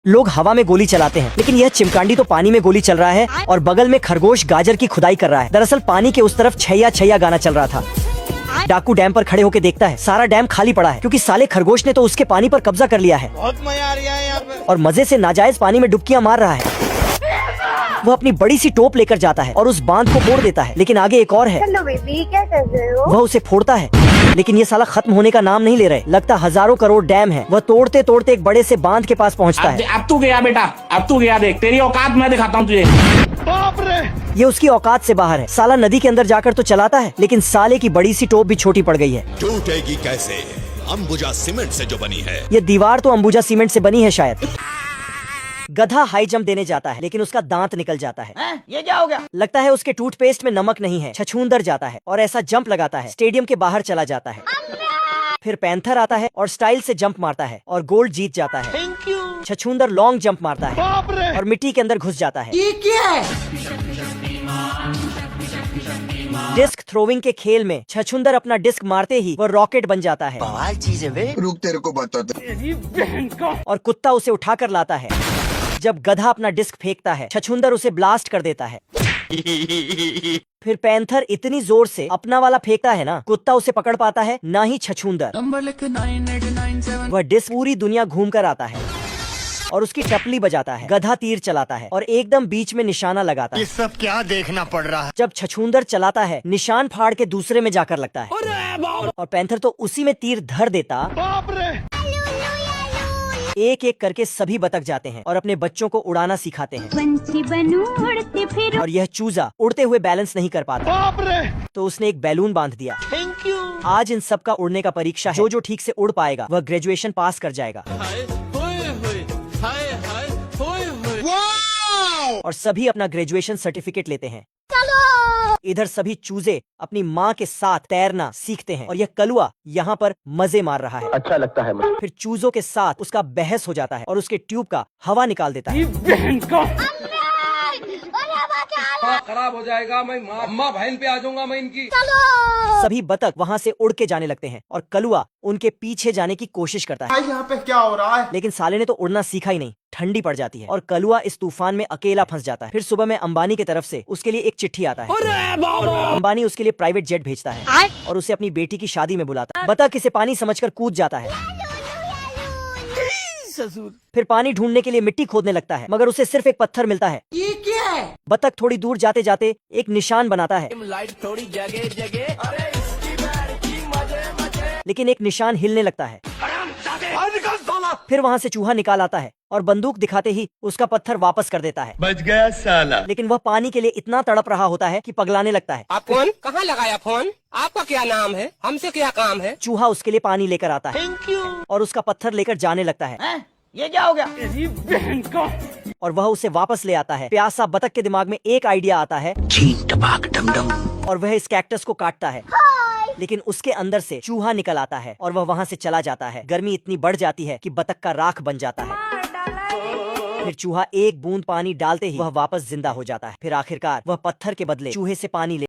लोग हवा में गोली चलाते हैं, लेकिन यह चिमकांडी तो पानी में गोली चल रहा है और बगल में खरगोश गाजर की खुदाई कर रहा है। दरअसल पानी के उस तरफ छैया छैया गाना चल रहा था। डाकू डैम पर खड़े होकर देखता है, सारा डैम खाली पड़ा है क्योंकि साले खरगोश ने तो उसके पानी पर कब्जा कर लिया है। बहुत मजा आ रहा है यहाँ पे। और मजे से नाजायज पानी में डुबकियां मार रहा है। वह अपनी बड़ी सी टोप लेकर जाता है और उस बांध को फोड़ देता है, लेकिन आगे एक और है। हेलो बेबी, क्या कर रहे हो? वह उसे फोड़ता है, लेकिन ये साला खत्म होने का नाम नहीं ले रहे। लगता हजारों करोड़ डैम है। वह तोड़ते तोड़ते एक बड़े से बांध के पास पहुंचता है। अब तू गया बेटा, अब तू गया, देख तेरी औकात मैं दिखाता हूँ तुझे। बाप रे, ये उसकी औकात से बाहर है। साला नदी के अंदर जाकर तो चलाता है, लेकिन साले की बड़ी सी टोप भी छोटी पड़ गई है। टूटेगी कैसे? अंबुजा सीमेंट से जो बनी है। ये दीवार तो अंबुजा सीमेंट से बनी है शायद। गधा हाई जंप देने जाता है, लेकिन उसका दांत निकल जाता है। ये क्या हो गया? लगता है उसके टूथपेस्ट में नमक नहीं है। छछूंदर जाता है और ऐसा जंप लगाता है, स्टेडियम के बाहर चला जाता है। फिर पैंथर आता है और स्टाइल से जंप मारता है और गोल्ड जीत जाता है। Thank you. छछूंदर लॉन्ग जंप मारता है बाप रे, और मिट्टी के अंदर घुस जाता है। ये क्या है? डिस्क थ्रोइंग के खेल में छछूंदर अपना डिस्क मारते ही वह रॉकेट बन जाता है रुक, तेरे को बताते। और कुत्ता उसे उठाकर लाता है। जब गधा अपना डिस्क फेंकता है, छछूंदर उसे ब्लास्ट कर देता है। फिर पैंथर इतनी जोर से अपना वाला फेंकता है ना, कुत्ता उसे पकड़ पाता है, ना ही छछूंदर। वह डिस्क पूरी दुनिया घूम कर आता है और उसकी टपली बजाता है। गधा तीर चलाता है और एकदम बीच में निशाना लगाता है। ये सब क्या देखना पड़ रहा है? जब छछूंदर चलाता है, निशान फाड़ के दूसरे में जाकर लगता है और पैंथर तो उसी में तीर धर देता। बाप रे, एक एक करके सभी बतख जाते हैं और अपने बच्चों को उड़ाना सिखाते हैं। पंछी बनूं, उड़ते फिरूं। और यह चूजा उड़ते हुए बैलेंस नहीं कर पाता, बाप रे, तो उसने एक बैलून बांध दिया। Thank you. आज इन सब का उड़ने का परीक्षा है। जो ठीक से उड़ पाएगा वह ग्रेजुएशन पास कर जाएगा। और सभी अपना ग्रेजुएशन सर्टिफिकेट लेते हैं। इधर सभी चूजे अपनी माँ के साथ तैरना सीखते हैं और यह कलुआ यहाँ पर मजे मार रहा है। अच्छा लगता है मुझे। फिर चूजों के साथ उसका बहस हो जाता है और उसके ट्यूब का हवा निकाल देता है। खराब हो जाएगा। मैं अम्मा बहन पे आ जाऊंगा मैं इनकी। सभी बतख वहाँ से उड़ के जाने लगते हैं और कलुआ उनके पीछे जाने की कोशिश करता है। यहाँ पे क्या हो रहा है? लेकिन साले ने तो उड़ना सीखा ही नहीं। ठंडी पड़ जाती है और कलुआ इस तूफान में अकेला फंस जाता है। फिर सुबह में अंबानी की तरफ से उसके लिए एक चिट्ठी आता है। अंबानी उसके लिए प्राइवेट जेट भेजता है और उसे अपनी बेटी की शादी में बुलाता है। बतख इसे पानी समझकर कूद जाता है। फिर पानी ढूंढने के लिए मिट्टी खोदने लगता है, मगर उसे सिर्फ एक पत्थर मिलता है। ये क्या है? बतख थोड़ी दूर जाते जाते एक निशान बनाता है, लेकिन एक निशान हिलने लगता है। फिर वहाँ से चूहा निकाल आता है और बंदूक दिखाते ही उसका पत्थर वापस कर देता है। बच गया साला। लेकिन वह पानी के लिए इतना तड़प रहा होता है कि पगलाने लगता है। आप कौन? कहाँ लगाया फोन? आपका क्या नाम है? हमसे क्या काम है? चूहा उसके लिए पानी लेकर आता है थैंक यू। और उसका पत्थर लेकर जाने लगता है। ये क्या हो गया? और वह उसे वापस ले आता है। प्यासा बतख के दिमाग में एक आइडिया आता है और वह इस कैक्टस को काटता है, लेकिन उसके अंदर से चूहा निकल आता है और वह वहाँ से चला जाता है। गर्मी इतनी बढ़ जाती है कि बतख का राख बन जाता है। फिर चूहा एक बूंद पानी डालते ही वह वापस जिंदा हो जाता है। फिर आखिरकार वह पत्थर के बदले चूहे से पानी ले